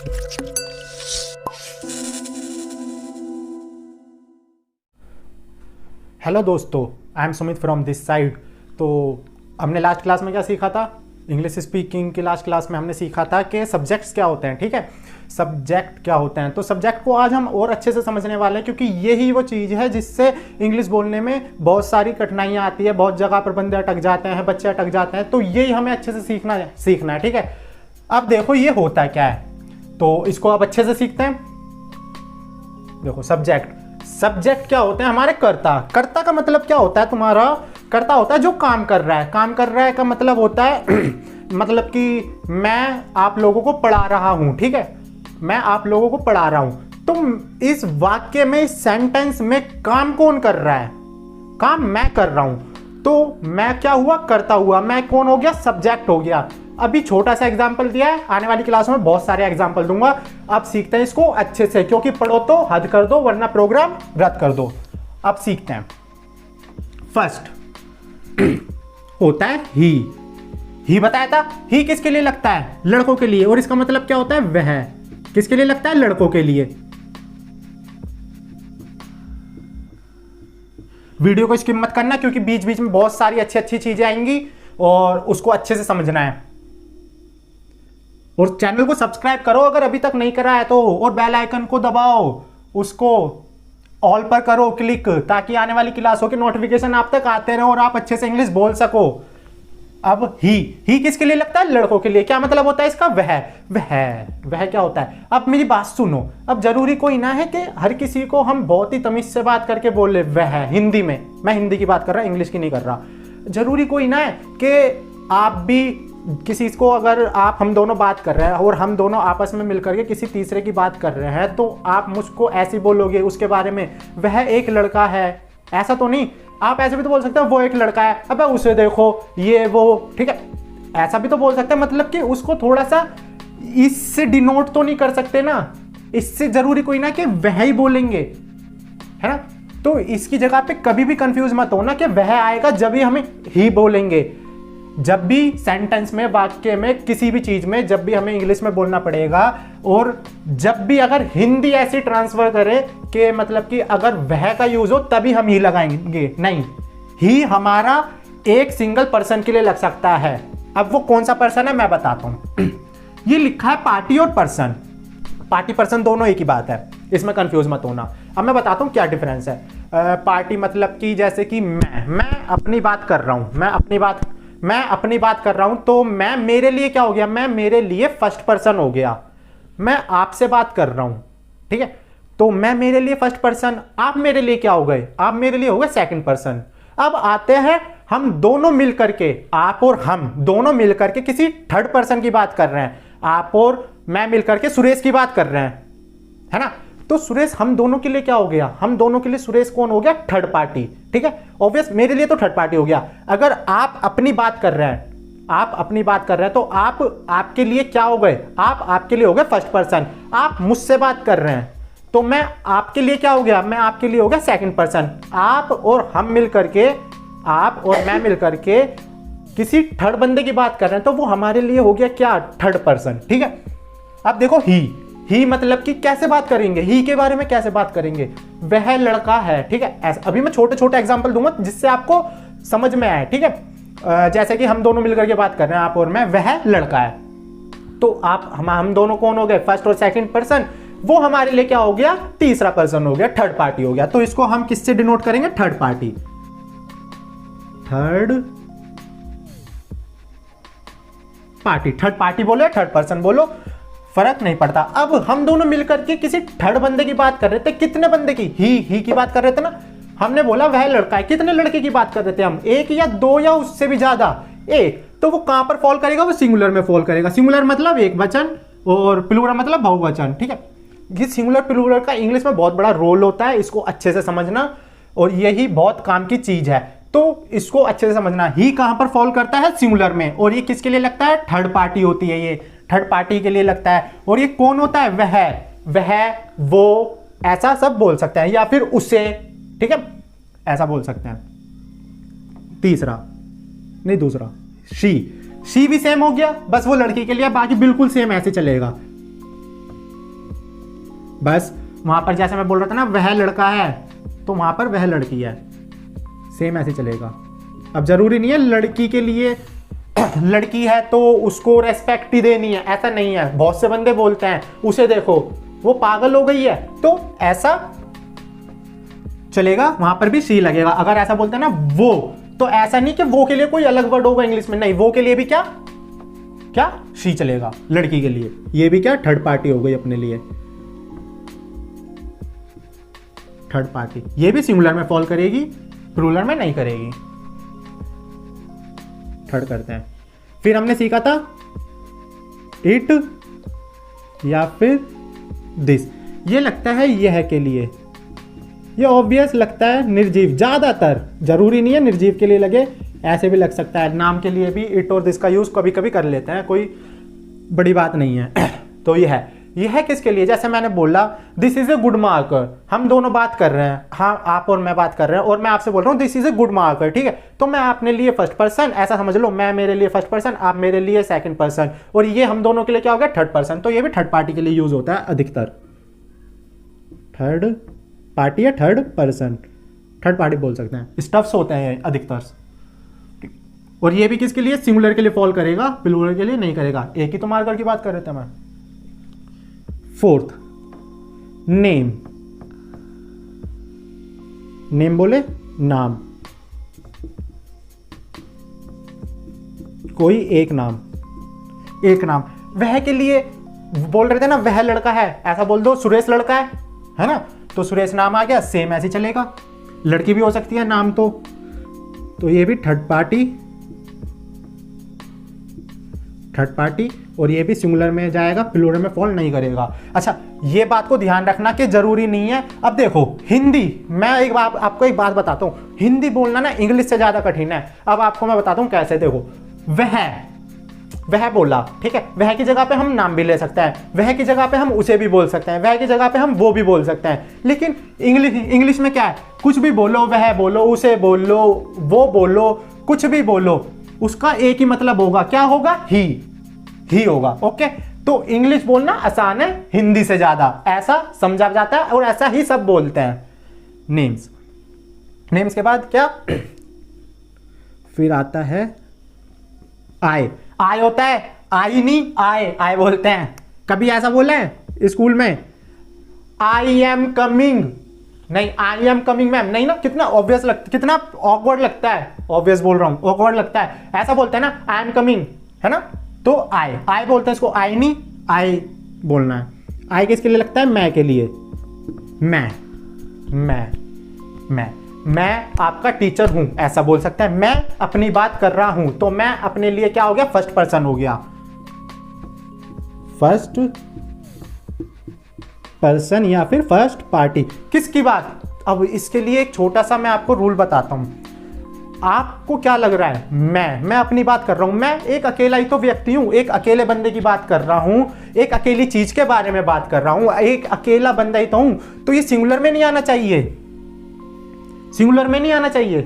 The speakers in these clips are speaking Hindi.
हेलो दोस्तों, I am Sumit from this side. तो हमने लास्ट क्लास में क्या सीखा था? इंग्लिश स्पीकिंग की लास्ट क्लास में हमने सीखा था कि सब्जेक्ट्स क्या होते हैं। ठीक है, सब्जेक्ट क्या होते हैं। तो सब्जेक्ट को आज हम और अच्छे से समझने वाले हैं, क्योंकि यही वो चीज़ है जिससे इंग्लिश बोलने में बहुत सारी कठिनाइयाँ आती है। बहुत जगह पर बंदे अटक जाते हैं, बच्चे अटक जाते हैं। तो यही हमें अच्छे से सीखना है। ठीक है, अब देखो ये होता क्या है, तो इसको अब अच्छे से सीखते हैं। देखो सब्जेक्ट क्या होते हैं? हमारे कर्ता का मतलब क्या होता है? तुम्हारा कर्ता होता है जो काम कर रहा है का मतलब होता है मतलब कि मैं आप लोगों को पढ़ा रहा हूं। ठीक है, मैं आप लोगों को पढ़ा रहा हूं। तो इस वाक्य में, इस सेंटेंस में काम कौन कर रहा है? काम मैं कर रहा हूं। तो मैं क्या हुआ? कर्ता हुआ। मैं कौन हो गया? सब्जेक्ट हो गया। अभी छोटा सा एग्जाम्पल दिया है, आने वाली क्लास में बहुत सारे एग्जाम्पल दूंगा। अब सीखते हैं इसको अच्छे से, क्योंकि पढ़ो तो हद कर दो वरना प्रोग्राम रद्द कर दो। अब सीखते हैं। फर्स्ट होता है ही बताया था। ही किसके लिए लगता है? लड़कों के लिए। और इसका मतलब क्या होता है? वह किसके लिए लगता है? लड़कों के लिए। वीडियो को स्किप मत करना, क्योंकि बीच बीच में बहुत सारी अच्छी अच्छी चीजें आएंगी और उसको अच्छे से समझना है। और चैनल को सब्सक्राइब करो अगर अभी तक नहीं करा है तो, और बेल आइकन को दबाओ, उसको ऑल पर करो क्लिक, ताकि आने वाली क्लासों के नोटिफिकेशन आप तक आते रहे और आप अच्छे से इंग्लिश बोल सको। अब ही किसके लिए लगता है? लड़कों के लिए। क्या मतलब होता है इसका? वह क्या होता है? अब मेरी बात सुनो। अब जरूरी कोई ना है कि हर किसी को हम बहुत ही तमीज से बात करके बोले वह। हिंदी में, मैं हिंदी की बात कर रहा, इंग्लिश की नहीं कर रहा। जरूरी कोई ना है कि आप भी किसी को, अगर हम दोनों बात कर रहे हैं और हम दोनों आपस में मिलकर के किसी तीसरे की बात कर रहे हैं, तो आप मुझको ऐसे बोलोगे उसके बारे में, वह एक लड़का है। ऐसा तो नहीं, आप ऐसे भी तो बोल सकते हो वो एक लड़का है, अबे उसे देखो, ये वो। ठीक है, ऐसा भी तो बोल सकते हैं। मतलब कि उसको थोड़ा सा इससे डिनोट तो नहीं कर सकते ना, इससे जरूरी कोई ना कि वह ही बोलेंगे, है ना। तो इसकी जगह पे कभी भी कंफ्यूज मत हो ना कि वह आएगा जब भी हमें ही बोलेंगे। जब भी सेंटेंस में, वाक्य में, किसी भी चीज में जब भी हमें इंग्लिश में बोलना पड़ेगा, और जब भी अगर हिंदी ऐसी ट्रांसफर करे कि मतलब कि अगर वह का यूज हो तभी हम ही लगाएंगे, नहीं। ही हमारा एक सिंगल पर्सन के लिए लग सकता है। अब वो कौन सा पर्सन है मैं बताता हूं। ये लिखा है पार्टी और पर्सन। पार्टी पर्सन दोनों एक ही बात है, इसमें कंफ्यूज मत होना। अब मैं बताता हूं क्या डिफरेंस है। पार्टी मतलब कि जैसे कि मैं अपनी बात कर रहा हूं, मैं अपनी बात कर रहा हूं, तो मैं मेरे लिए क्या हो गया? मैं मेरे लिए फर्स्ट पर्सन हो गया। मैं आपसे बात कर रहा हूं, ठीक है, तो मैं मेरे लिए फर्स्ट पर्सन। आप मेरे लिए क्या हो गए? आप मेरे लिए हो गए सेकंड पर्सन। अब आते हैं हम दोनों मिलकर के, आप और हम दोनों मिलकर के किसी थर्ड पर्सन की बात कर रहे हैं। आप और मैं मिलकर के सुरेश की बात कर रहे हैं, है ना। तो सुरेश हम दोनों के लिए क्या हो गया? हम दोनों के लिए सुरेश कौन हो गया? Third party. ठीक है, ऑब्वियस मेरे लिए तो थर्ड पार्टी हो गया। अगर आप अपनी बात कर रहे हैं, तो आप आपके लिए क्या हो गए? आप आपके लिए हो गए फर्स्ट पर्सन। आप मुझसे बात कर रहे हैं, तो मैं आपके लिए क्या हो गया? मैं आपके लिए हो गया सेकंड पर्सन। आप और मैं मिलकर के किसी थर्ड बंदे की बात कर रहे हैं, तो वो हमारे लिए हो गया क्या? Third person. ठीक है, अब देखो ही मतलब कि कैसे बात करेंगे? ही के बारे में कैसे बात करेंगे? वह लड़का है। ठीक है, ऐसा अभी मैं छोटे छोटे एग्जांपल दूंगा जिससे आपको समझ में आए। ठीक है, जैसे कि हम दोनों मिलकर के बात कर रहे हैं, आप और मैं, वह लड़का है। तो हम दोनों कौन हो गए? फर्स्ट और सेकंड पर्सन। वो हमारे लिए क्या हो गया? तीसरा पर्सन हो गया, थर्ड पार्टी हो गया। तो इसको हम किससे डिनोट करेंगे? Third party. थर्ड पार्टी बोलो, थर्ड पर्सन बोलो, फर्क नहीं पड़ता। अब हम दोनों मिलकर के किसी थर्ड बंदे की बात कर रहे थे। कितने बंदे की? ही की बात कर रहे थे ना। हमने बोला वह लड़का है। कितने लड़के की बात कर रहे थे हम? एक या दो या उससे भी ज्यादा? एक। तो वो कहां पर फॉल करेगा? वो सिंगुलर में फॉल करेगा। सिंगुलर मतलब एक वचन और प्लूरल मतलब बहुवचन। ठीक है, ये सिंगुलर प्लूरल का इंग्लिश में बहुत बड़ा रोल होता है, इसको अच्छे से समझना, और यही बहुत काम की चीज है। तो इसको अच्छे से समझना। ही कहां पर फॉल करता है? सिंगुलर में। और ये किसके लिए लगता है? थर्ड पार्टी होती है, ये थर्ड पार्टी के लिए लगता है। और ये कौन होता है? वह, वो, ऐसा सब बोल सकते हैं, या फिर उसे। ठीक है, ऐसा बोल सकते हैं। दूसरा शी भी सेम हो गया, बस वो लड़की के लिए, बाकी बिल्कुल सेम ऐसे चलेगा। बस वहां पर जैसे मैं बोल रहा था ना वह लड़का है, तो वहां पर वह लड़की है, सेम ऐसे चलेगा। अब जरूरी नहीं है लड़की के लिए लड़की है तो उसको रेस्पेक्ट ही देनी है, ऐसा नहीं है। बहुत से बंदे बोलते हैं उसे देखो वो पागल हो गई है, तो ऐसा चलेगा, वहां पर भी सी लगेगा। अगर ऐसा बोलते हैं ना वो, तो ऐसा नहीं कि वो के लिए कोई अलग वर्ड होगा इंग्लिश में, नहीं, वो के लिए भी क्या क्या सी चलेगा लड़की के लिए। ये भी क्या थर्ड पार्टी हो गई अपने लिए, थर्ड पार्टी। ये भी सिंगुलर में फॉल करेगी, प्लूरल में नहीं करेगी। थर्ड करते हैं। फिर हमने सीखा था इट या फिर दिस। ये लगता है यह के लिए, ये ऑब्वियस लगता है निर्जीव, ज्यादातर, जरूरी नहीं है निर्जीव के लिए लगे, ऐसे भी लग सकता है। नाम के लिए भी इट और दिस का यूज कभी कभी कर लेते हैं, कोई बड़ी बात नहीं है। तो यह है किसके लिए, जैसे मैंने बोला this is a good marker, हम दोनों बात कर रहे हैं, हाँ आप और मैं बात कर रहे हैं, और मैं आपसे बोल रहा हूँ this is a good marker, ठीक है। तो मैं अपने लिए फर्स्ट पर्सन, ऐसा समझ लो, मैं मेरे लिए फर्स्ट पर्सन, आप मेरे लिए सेकंड पर्सन, और ये हम दोनों के लिए क्या हो गया थर्ड पर्सन। तो ये भी थर्ड पार्टी के लिए यूज होता है अधिकतर, थर्ड पार्टी या थर्ड पर्सन, थर्ड पार्टी बोल सकते हैं, स्टफ्स होते हैं अधिकतर। और ये भी किसके लिए, सिंगुलर के लिए फॉल करेगा, प्लूरल के लिए नहीं करेगा। एक ही तो मार्कर की बात कर रहे थे मैं। फोर्थ, नेम, नेम बोले नाम, कोई एक नाम, एक नाम। वह के लिए बोल रहे थे ना वह लड़का है, ऐसा बोल दो सुरेश लड़का है ना, तो सुरेश नाम आ गया, सेम ऐसे चलेगा। लड़की भी हो सकती है नाम, तो ये भी थर्ड पार्टी, थर्ड पार्टी, और ये भी सिंगुलर में जाएगा, प्लूरल में फॉल नहीं करेगा। अच्छा, ये बात को ध्यान रखना कि जरूरी नहीं है। अब देखो हिंदी, मैं आपको एक बात बताता हूँ, हिंदी बोलना ना इंग्लिश से ज्यादा कठिन है। अब आपको मैं बताता हूँ कैसे। देखो वह बोला, ठीक है, वह की जगह पे हम नाम भी ले सकते हैं, वह की जगह पे हम उसे भी बोल सकते हैं, वह की जगह पे हम वो भी बोल सकते हैं। लेकिन इंग्लिश में क्या है, कुछ भी बोलो, वह बोलो, उसे बोलो, वो बोलो, कुछ भी बोलो, उसका एक ही मतलब होगा, क्या होगा, ही होगा। ओके, तो इंग्लिश बोलना आसान है हिंदी से ज्यादा, ऐसा समझा जाता है, और ऐसा ही सब बोलते हैं। नेम्स के बाद क्या, फिर आता है आय होता है, आई नहीं आय बोलते हैं। कभी ऐसा बोला है स्कूल में, आई एम कमिंग, नहीं आई एम कमिंग मैम, नहीं ना, कितना ऑब्वियस कितना ऑकवर्ड लगता है, ऑब्वियस बोल रहा हूं, ऑकवर्ड लगता है। ऐसा बोलते हैं ना आई एम कमिंग, है ना, तो आई बोलते हैं इसको, आई नहीं आई बोलना है। आई किसके लिए लगता है, मैं के लिए, मैं आपका टीचर हूं, ऐसा बोल सकता है। मैं अपनी बात कर रहा हूं, तो मैं अपने लिए क्या हो गया, फर्स्ट पर्सन हो गया, फर्स्ट पर्सन या फिर फर्स्ट पार्टी। किसकी बात, अब इसके लिए एक छोटा सा मैं आपको रूल बताता हूं। आपको क्या लग रहा है, मैं अपनी बात कर रहा हूं, मैं एक अकेला ही तो व्यक्ति हूं, एक अकेले बंदे की बात कर रहा हूं, एक अकेली चीज के बारे में बात कर रहा हूं, एक अकेला बंदा ही तो हूं, तो ये सिंगुलर में नहीं आना चाहिए, सिंगुलर में नहीं आना चाहिए,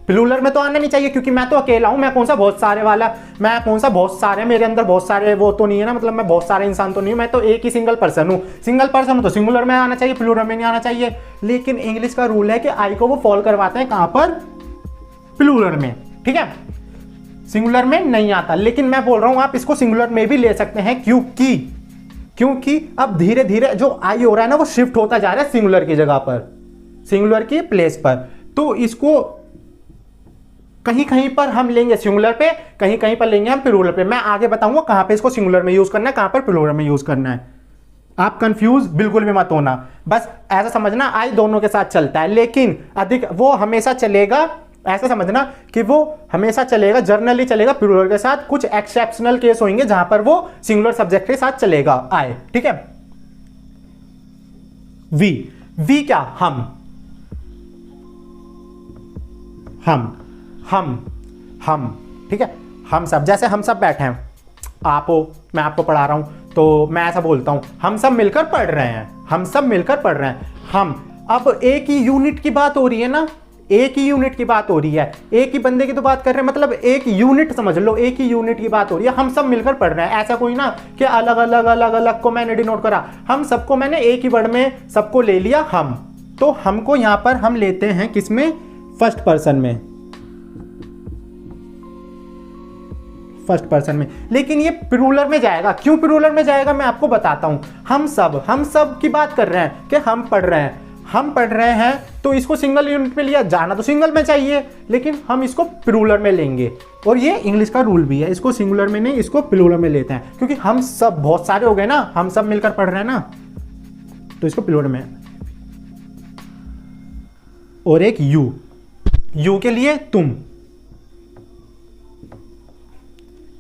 प्लूरल में तो आना नहीं चाहिए, क्योंकि मैं तो अकेला हूं, मैं कौन सा बहुत सारे वाला, मैं कौन सा बहुत सारे, मेरे अंदर बहुत सारे वो तो नहीं है ना, मतलब मैं बहुत सारे इंसान तो नहीं हूं, मैं तो एक ही सिंगल पर्सन हूं, तो सिंगुलर में आना चाहिए, प्लूरल में नहीं आना चाहिए। लेकिन इंग्लिश का रूल है कि आई को वो फॉल करवाते हैं कहां पर, प्लूरल में, ठीक है, सिंगुलर में नहीं आता। लेकिन मैं बोल रहा हूं आप इसको सिंगुलर में भी ले सकते हैं, क्योंकि अब धीरे धीरे जो आई हो रहा है ना वो शिफ्ट होता जा रहा है सिंगुलर की जगह पर, सिंगुलर की प्लेस पर। तो इसको कहीं कहीं पर हम लेंगे सिंगुलर पे, कहीं कहीं पर लेंगे हम प्लूरल पे। मैं आगे बताऊंगा कहां पे इसको सिंगुलर में यूज करना है, कहां पर प्लूरल में यूज करना है। आप कंफ्यूज बिल्कुल भी मत होना, बस ऐसा समझना आई दोनों के साथ चलता है, लेकिन अधिक वो हमेशा चलेगा, ऐसा समझना कि वो हमेशा चलेगा, जर्नली चलेगा प्लूरल के साथ। कुछ एक्सेप्शनल केस होंगे जहां पर वो सिंगुलर सब्जेक्ट के साथ चलेगा आए, ठीक है। वी क्या, हम, ठीक है, हम सब, जैसे हम सब बैठे हैं, आप हो, मैं आपको पढ़ा रहा हूं, तो मैं ऐसा बोलता हूं हम सब मिलकर पढ़ रहे हैं, हम सब मिलकर पढ़ रहे हैं, हम। अब एक ही यूनिट की बात हो रही है ना, एक ही यूनिट की बात हो रही है, एक ही बंदे की तो बात कर रहे हैं, मतलब एक यूनिट समझ लो, एक ही यूनिट की बात हो रही है, हम सब मिलकर पढ़ रहे हैं। ऐसा कोई ना कि अलग अलग अलग अलग को मैंने डिनोट करा, हम सबको मैंने एक ही वर्ड में सबको ले लिया हम। तो हमको यहां पर हम लेते हैं किसमें, फर्स्ट पर्सन में, फर्स्ट पर्सन में। लेकिन ये प्लूरल में जाएगा, क्यों प्लूरल में जाएगा मैं आपको बताता हूं। हम सब की बात कर रहे हैं कि हम पढ़ रहे हैं, तो इसको सिंगल यूनिट में लिया, जाना तो सिंगल में चाहिए, लेकिन हम इसको प्लूरल में लेंगे। और ये इंग्लिश का रूल भी है, इसको सिंगुलर में नहीं, इसको प्लूरल में लेते हैं, क्योंकि हम सब बहुत सारे हो गए ना, हम सब मिलकर पढ़ रहे हैं ना, तो इसको प्लूरल में। और एक यू के लिए तुम,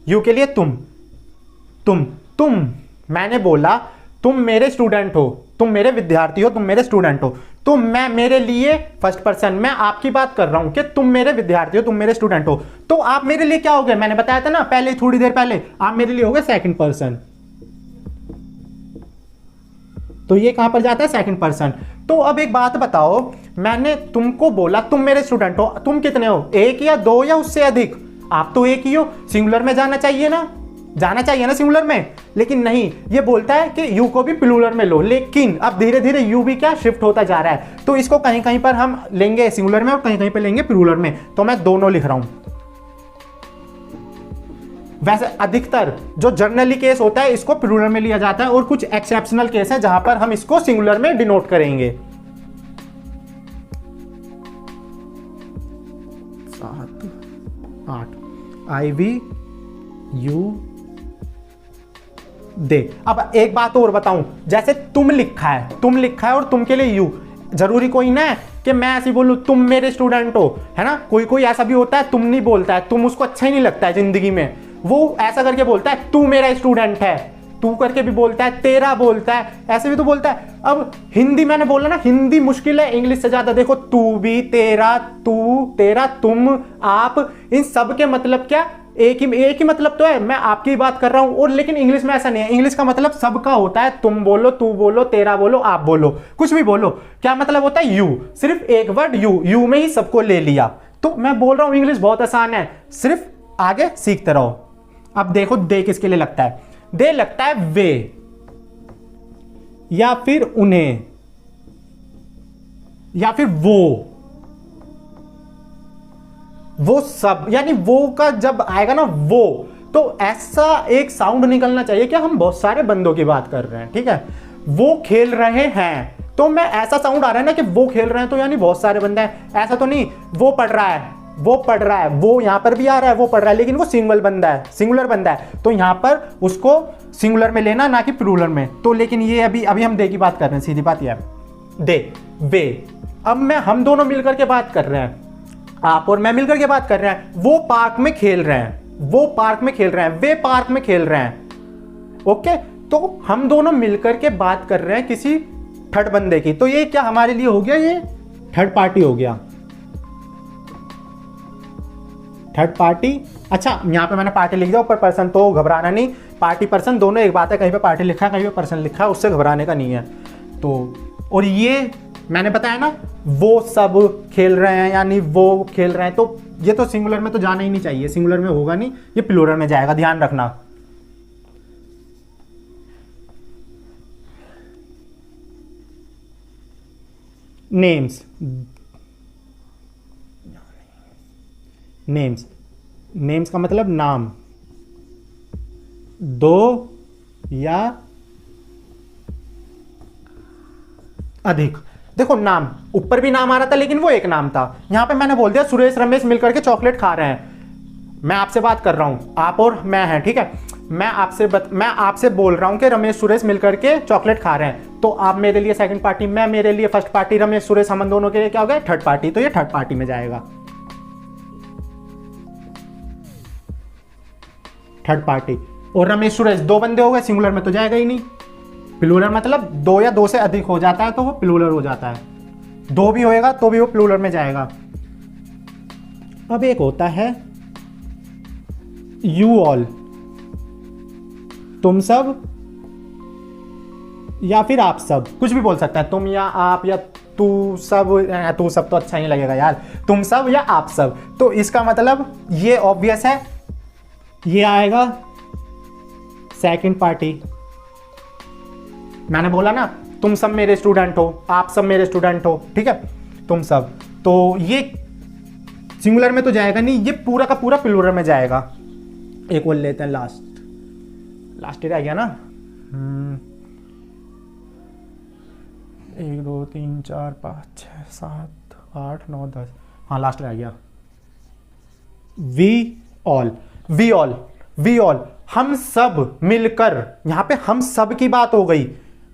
यू के लिए तुम, मैंने बोला तुम मेरे स्टूडेंट हो, तुम मेरे विद्यार्थी हो, तुम मेरे स्टूडेंट हो, तो मैं मेरे लिए फर्स्ट पर्सन, मैं आपकी बात कर रहा हूं कि तुम मेरे विद्यार्थी हो, तुम मेरे स्टूडेंट हो, तो आप मेरे लिए क्या हो गए, मैंने बताया था ना पहले, थोड़ी देर पहले, आप मेरे लिए हो गए सेकंड पर्सन। तो ये कहां पर जाता है, सेकंड पर्सन। तो अब एक बात बताओ, मैंने तुमको बोला तुम मेरे स्टूडेंट हो, तुम कितने हो, एक या दो या उससे अधिक, आप तो एक ही हो, सिंगुलर में जाना चाहिए ना सिंगुलर में, लेकिन नहीं, ये बोलता है कि यू को भी प्लूरल में लो। लेकिन अब धीरे धीरे यू भी क्या शिफ्ट होता जा रहा है, तो इसको कहीं कहीं पर हम लेंगे सिंगुलर में और कहीं कहीं पर लेंगे प्लूरल में, तो मैं दोनों लिख रहा हूं। वैसे अधिकतर जो जनरली केस होता है इसको प्लूरल में लिया जाता है, और कुछ एक्सेप्शनल केस है जहां पर हम इसको सिंगुलर में डिनोट करेंगे। 7 8 IV यू दे। अब एक बात और बताऊं, जैसे तुम लिखा है और तुम के लिए यू, जरूरी कोई ना है कि मैं ऐसे बोलूं तुम मेरे स्टूडेंट हो, है ना, कोई ऐसा भी होता है तुम नहीं बोलता है, तुम उसको अच्छा ही नहीं लगता है जिंदगी में, वो ऐसा करके बोलता है तू मेरा स्टूडेंट है, तू करके भी बोलता है, तेरा बोलता है, ऐसे भी तो बोलता है। अब हिंदी मैंने बोला ना, हिंदी मुश्किल है इंग्लिश से ज्यादा। देखो तू भी, तेरा, तू, तेरा, तुम, आप, इन सब के मतलब क्या, एक ही मतलब तो है, मैं आपकी बात कर रहा हूं। और लेकिन इंग्लिश में ऐसा नहीं है, इंग्लिश का मतलब सबका होता है, तुम बोलो, तू बोलो, तेरा बोलो, आप बोलो, कुछ भी बोलो, क्या मतलब होता है, यू, सिर्फ एक वर्ड यू में ही सबको ले लिया। तो मैं बोल रहा हूं इंग्लिश बहुत आसान है, सिर्फ आगे सीखते रहो। अब देखो दे किसके लिए लगता है, दे लगता है वे या फिर उन्हें या फिर वो सब, यानी वो का जब आएगा ना वो, तो ऐसा एक साउंड निकलना चाहिए कि हम बहुत सारे बंदों की बात कर रहे हैं, ठीक है। वो खेल रहे हैं, तो मैं ऐसा साउंड आ रहा है ना कि वो खेल रहे हैं, तो यानी बहुत सारे बंदे हैं, ऐसा तो नहीं वो पढ़ रहा है, वो यहां पर भी आ रहा है, वो पढ़ रहा है, लेकिन वो सिंगुलर बंदा है, तो यहां पर उसको सिंगुलर में लेना, ना कि प्लूरल में। तो लेकिन ये अभी हम दे की बात कर रहे हैं, सीधी बात ये है, दे, वे। अब हम दोनों मिलकर के बात कर रहे हैं, आप और मैं मिलकर के बात कर रहे हैं, वो पार्क में खेल रहे हैं, वे पार्क में खेल रहे हैं, ओके। तो हम दोनों मिलकर के बात कर रहे हैं किसी थर्ड बंदे की, तो ये क्या हमारे लिए हो गया, ये थर्ड पार्टी हो गया, थर्ड पार्टी। अच्छा यहां पे मैंने पार्टी लिख दिया, ऊपर पर्सन, तो घबराना नहीं, पार्टी पर्सन दोनों एक बात है, कहीं पे पार्टी लिखा है, कहीं पे पर्सन लिखा है, उससे घबराने का नहीं है। तो और ये मैंने बताया ना, वो सब खेल रहे हैं, यानी वो खेल रहे हैं, तो ये तो सिंगुलर में तो जाना ही नहीं चाहिए, सिंगुलर में होगा नहीं, ये प्लूरल में जाएगा, ध्यान रखना। नेम्स का मतलब नाम, दो या अधिक। देखो नाम, ऊपर भी नाम आ रहा था लेकिन वो एक नाम था, यहां पे मैंने बोल दिया सुरेश रमेश मिलकर के चॉकलेट खा रहे हैं। मैं आपसे बात कर रहा हूं, आप और मैं हैं, ठीक है, मैं आपसे बोल रहा हूं कि रमेश सुरेश मिलकर के चॉकलेट खा रहे हैं, तो आप मेरे लिए सेकंड पार्टी, मैं मेरे लिए फर्स्ट पार्टी, रमेश सुरेश हम दोनों के लिए क्या हो गया, थर्ड पार्टी, तो ये थर्ड पार्टी में जाएगा, थर्ड पार्टी। और रमेश सुरेश दो बंदे हो गए, सिंगुलर में तो जाएगा ही नहीं, प्लूरल मतलब दो या दो से अधिक हो जाता है तो वो प्लूरल हो जाता है, दो भी होएगा तो भी वो प्लूरल में जाएगा। अब एक होता है यू ऑल, तुम सब या फिर आप सब, कुछ भी बोल सकता है, तुम या आप या तू सब तो अच्छा नहीं लगेगा यार, तुम सब या आप सब। तो इसका मतलब ये ऑब्वियस है, ये आएगा सेकंड पार्टी। मैंने बोला ना तुम सब मेरे स्टूडेंट हो, आप सब मेरे स्टूडेंट हो, ठीक है, तुम सब। तो ये सिंगुलर में तो जाएगा नहीं, ये पूरा का पूरा प्लूरल में जाएगा। एक बोल लेते हैं लास्ट रह गया ना। 1 2 3 4 5 6 7 8 9 10, हाँ लास्ट रह गया। वी ऑल हम सब मिलकर, यहां पे हम सब की बात हो गई।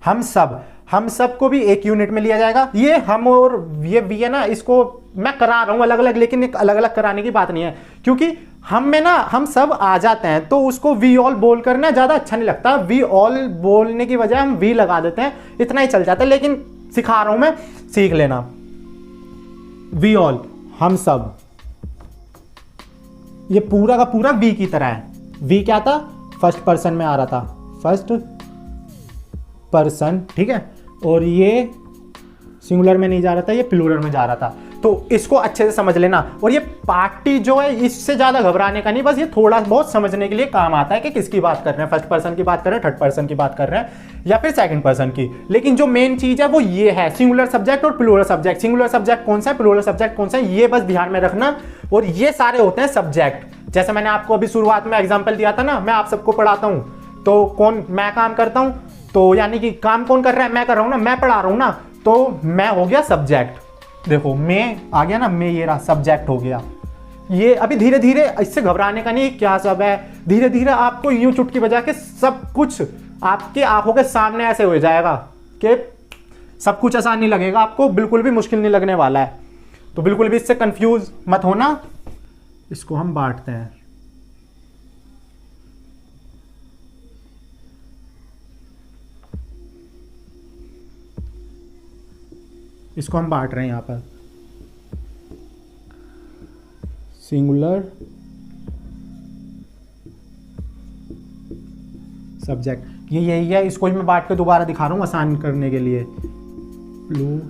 हम सब को भी एक यूनिट में लिया जाएगा। ये हम और ये वी है ना, इसको मैं करा रहा हूं अलग अलग, लेकिन एक अलग अलग कराने की बात नहीं है, क्योंकि हम में ना हम सब आ जाते हैं, तो उसको वी ऑल बोल करना ज्यादा अच्छा नहीं लगता। वी ऑल बोलने की बजाय हम वी लगा देते हैं, इतना ही चल जाता है, लेकिन सिखा रहा हूं मैं, सीख लेना। वी ऑल हम सब, ये पूरा का पूरा वी की तरह है। वी क्या था, फर्स्ट पर्सन में आ रहा था, फर्स्ट पर्सन, ठीक है, और ये सिंगुलर में नहीं जा रहा था, ये प्लूरल में जा रहा था। तो इसको अच्छे से समझ लेना। और ये पार्टी जो है, इससे ज्यादा घबराने का नहीं, बस ये थोड़ा बहुत समझने के लिए काम आता है कि किसकी बात कर रहे हैं, फर्स्ट पर्सन की बात कर रहे हैं, थर्ड पर्सन की बात कर रहे हैं, या फिर सेकंड पर्सन की। लेकिन जो मेन चीज है वो ये है, सिंगुलर सब्जेक्ट और प्लूरल सब्जेक्ट। सिंगुलर सब्जेक्ट कौन सा है, प्लूरल सब्जेक्ट कौन सा है, ये बस ध्यान में रखना। और ये सारे होते हैं सब्जेक्ट। जैसे मैंने आपको अभी शुरुआत में एग्जाम्पल दिया था ना, मैं आप सबको पढ़ाता हूं, तो कौन, मैं काम करता हूं, तो यानी कि काम कौन कर रहा है, मैं कर रहा हूं ना, मैं पढ़ा रहा हूं ना, तो मैं हो गया सब्जेक्ट। देखो मैं आ गया ना, मैं ये रहा सब्जेक्ट हो गया। ये अभी धीरे धीरे, इससे घबराने का नहीं, क्या सब है, धीरे धीरे आपको यूं चुटकी बजा के सब कुछ आपके आंखों के सामने ऐसे हो जाएगा कि सब कुछ आसान नहीं लगेगा आपको, बिल्कुल भी मुश्किल नहीं लगने वाला है। तो बिल्कुल भी इससे कंफ्यूज मत होना। इसको हम बांटते हैं, इसको हम बांट रहे हैं यहां पर, सिंगुलर सब्जेक्ट, ये यही है। इसको मैं बांट के दोबारा दिखा रहा हूं आसान करने के लिए। Plural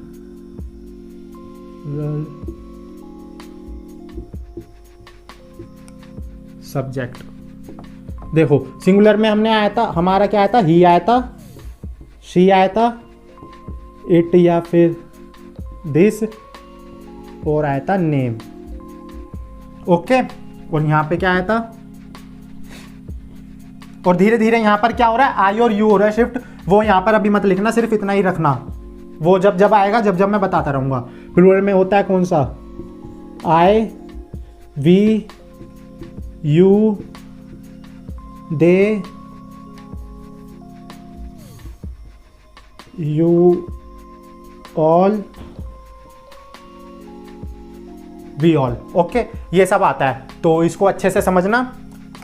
subject. देखो सिंगुलर में हमने आया था, हमारा क्या आया था, ही आया था, शी आया था, इट या फिर दिस, और आया था नेम। ओके, और यहां पे क्या आया था, और धीरे धीरे यहां पर क्या हो रहा है, आई और यू हो रहा है शिफ्ट। वो यहां पर अभी मत लिखना, सिर्फ इतना ही रखना, वो जब जब आएगा, जब जब मैं बताता रहूंगा। प्लूरल में होता है कौन सा, I, we, you, they, you all, we all. Okay, ये सब आता है, तो इसको अच्छे से समझना,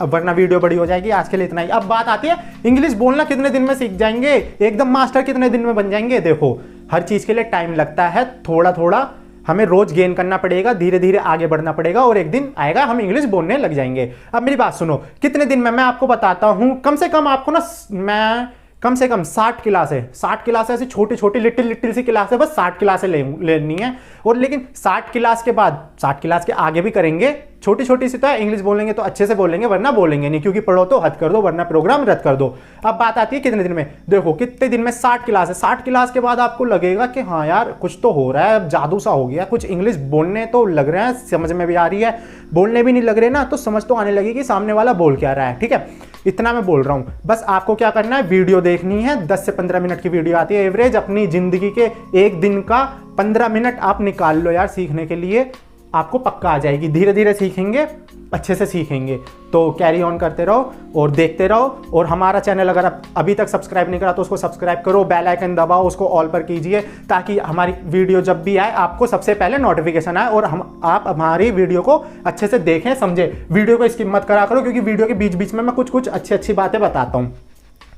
अब वरना वीडियो बड़ी हो जाएगी। आज के लिए इतना ही। अब बात आती है इंग्लिश बोलना कितने दिन में सीख जाएंगे, एकदम मास्टर कितने दिन में बन जाएंगे। देखो हर चीज के लिए टाइम लगता है, थोड़ा थोड़ा हमें रोज गेन करना पड़ेगा, धीरे धीरे आगे बढ़ना पड़ेगा, और एक दिन आएगा हम इंग्लिश बोलने लग जाएंगे। अब मेरी बात सुनो, कितने दिन में, मैं आपको बताता हूं, कम से कम आपको ना, मैं कम से कम 60 क्लासें, 60 क्लासें ऐसी छोटी छोटी लिटिल सी क्लासें, बस 60 क्लासें लेनी है। और लेकिन 60 क्लास के बाद, 60 क्लास के आगे भी करेंगे, छोटी छोटी सी तो है, इंग्लिश बोलेंगे तो अच्छे से बोलेंगे, वरना बोलेंगे नहीं, क्योंकि पढ़ो तो हद कर दो, वरना प्रोग्राम रद्द कर दो। अब बात आती है कितने दिन में, देखो कितने दिन में, 60 क्लास है। 60 क्लास के बाद आपको लगेगा कि हाँ यार कुछ तो हो रहा है, जादू सा हो गया, कुछ इंग्लिश बोलने तो लग रहे हैं, समझ में भी आ रही है, बोलने भी नहीं लग रहे ना, तो समझ तो आने लगेगी सामने वाला बोल क्या रहा है। ठीक है, इतना मैं बोल रहा हूं। बस आपको क्या करना है, वीडियो देखनी है, 10 से 15 मिनट की वीडियो आती है एवरेज। अपनी जिंदगी के एक दिन का 15 मिनट आप निकाल लो यार सीखने के लिए, आपको पक्का आ जाएगी। धीरे धीरे सीखेंगे, अच्छे से सीखेंगे। तो कैरी ऑन करते रहो और देखते रहो। और हमारा चैनल अगर आप अभी तक सब्सक्राइब नहीं करा तो उसको सब्सक्राइब करो, बेल आइकन दबाओ, उसको ऑल पर कीजिए, ताकि हमारी वीडियो जब भी आए आपको सबसे पहले नोटिफिकेशन आए और आप हमारी वीडियो को अच्छे से देखें, समझे। वीडियो को स्किप मत करा करो, क्योंकि वीडियो के बीच बीच में मैं कुछ कुछ अच्छी अच्छी बातें बताता हूँ।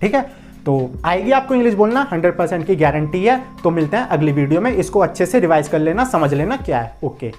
ठीक है, तो आएगी आपको इंग्लिश बोलना, 100% की गारंटी है। तो मिलते हैं अगली वीडियो में, इसको अच्छे से रिवाइज कर लेना, समझ लेना क्या है। ओके।